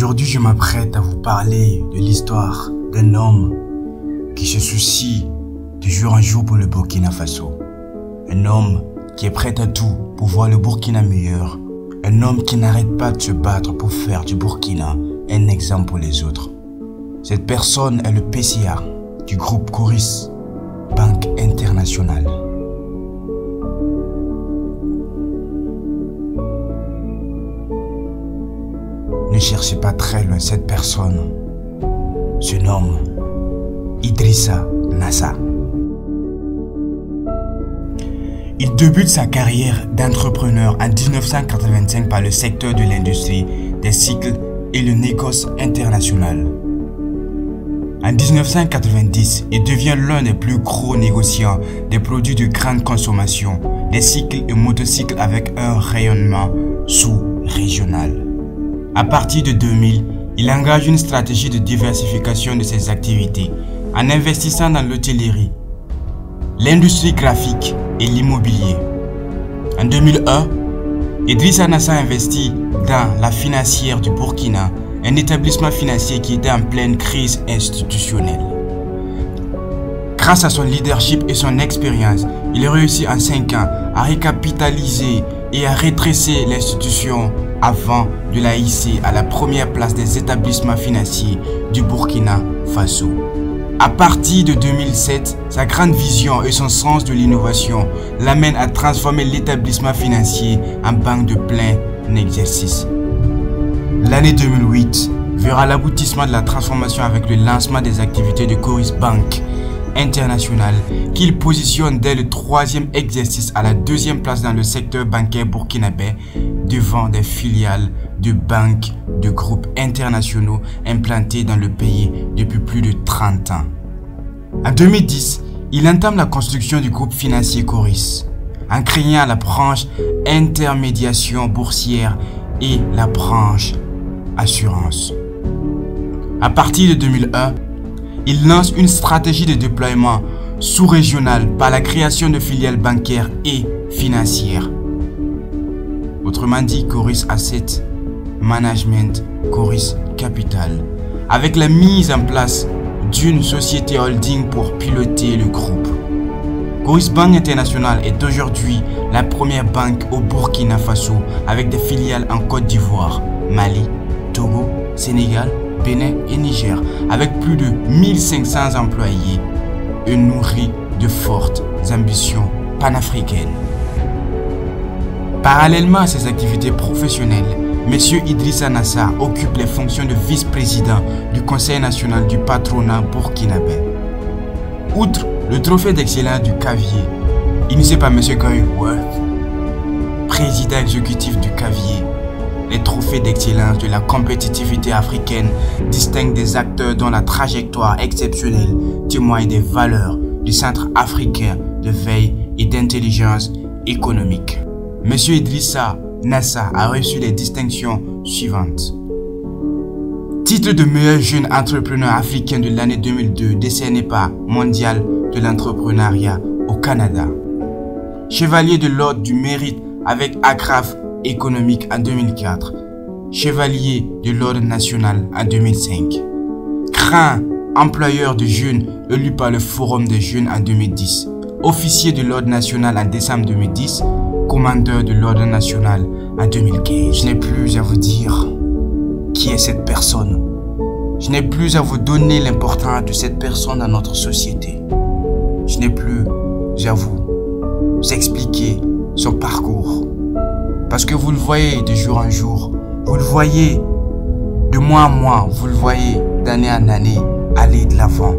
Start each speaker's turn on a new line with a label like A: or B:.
A: Aujourd'hui, je m'apprête à vous parler de l'histoire d'un homme qui se soucie de jour en jour pour le Burkina Faso. Un homme qui est prêt à tout pour voir le Burkina meilleur. Un homme qui n'arrête pas de se battre pour faire du Burkina un exemple pour les autres. Cette personne est le PCA du groupe Coris Banque Internationale. Ne cherchez pas très loin, cette personne se nomme Idrissa Nassa. Il débute sa carrière d'entrepreneur en 1985 par le secteur de l'industrie, des cycles et le négoce international. En 1990, il devient l'un des plus gros négociants des produits de grande consommation, des cycles et motocycles avec un rayonnement sous-régional. À partir de 2000, il engage une stratégie de diversification de ses activités en investissant dans l'hôtellerie, l'industrie graphique et l'immobilier. En 2001, Idrissa Nassa investit dans la financière du Burkina, un établissement financier qui était en pleine crise institutionnelle. Grâce à son leadership et son expérience, il réussit en 5 ans à recapitaliser et à redresser l'institution avant de la hisser à la première place des établissements financiers du Burkina Faso. À partir de 2007, sa grande vision et son sens de l'innovation l'amènent à transformer l'établissement financier en banque de plein exercice. L'année 2008 verra l'aboutissement de la transformation avec le lancement des activités de Coris Banque Internationale qu'il positionne dès le 3e exercice à la 2e place dans le secteur bancaire burkinabé devant des filiales de banques de groupes internationaux implantés dans le pays depuis plus de 30 ans. En 2010, il entame la construction du groupe financier Coris en créant la branche intermédiation boursière et la branche assurance. À partir de 2001, il lance une stratégie de déploiement sous-régional par la création de filiales bancaires et financières. Autrement dit, Coris Asset Management, Coris Capital, avec la mise en place d'une société holding pour piloter le groupe. Coris Banque Internationale est aujourd'hui la première banque au Burkina Faso avec des filiales en Côte d'Ivoire, Mali, Togo, Sénégal, Bénin et Niger, avec plus de 1500 employés et nourris de fortes ambitions panafricaines. Parallèlement à ses activités professionnelles, M. Idrissa Nassa occupe les fonctions de vice-président du Conseil national du patronat burkinabé. Outre le trophée d'excellence du Cavier, initié par M. Guy Worth, président exécutif du Cavier, les trophées d'excellence de la compétitivité africaine distinguent des acteurs dont la trajectoire exceptionnelle témoigne des valeurs du Centre africain de veille et d'intelligence économique. M. Idrissa Nassa a reçu les distinctions suivantes. Titre de meilleur jeune entrepreneur africain de l'année 2002 décerné par Mondial de l'entrepreneuriat au Canada. Chevalier de l'ordre du mérite avec Agrafes économique en 2004. Chevalier de l'ordre national en 2005. Grand employeur de jeunes élu par le Forum des jeunes en 2010. Officier de l'ordre national en décembre 2010. Commandeur de l'ordre national en 2015. Je n'ai plus à vous dire qui est cette personne. Je n'ai plus à vous donner l'importance de cette personne dans notre société. Je n'ai plus à vous expliquer son parcours. Parce que vous le voyez de jour en jour. Vous le voyez de mois en mois. Vous le voyez d'année en année aller de l'avant.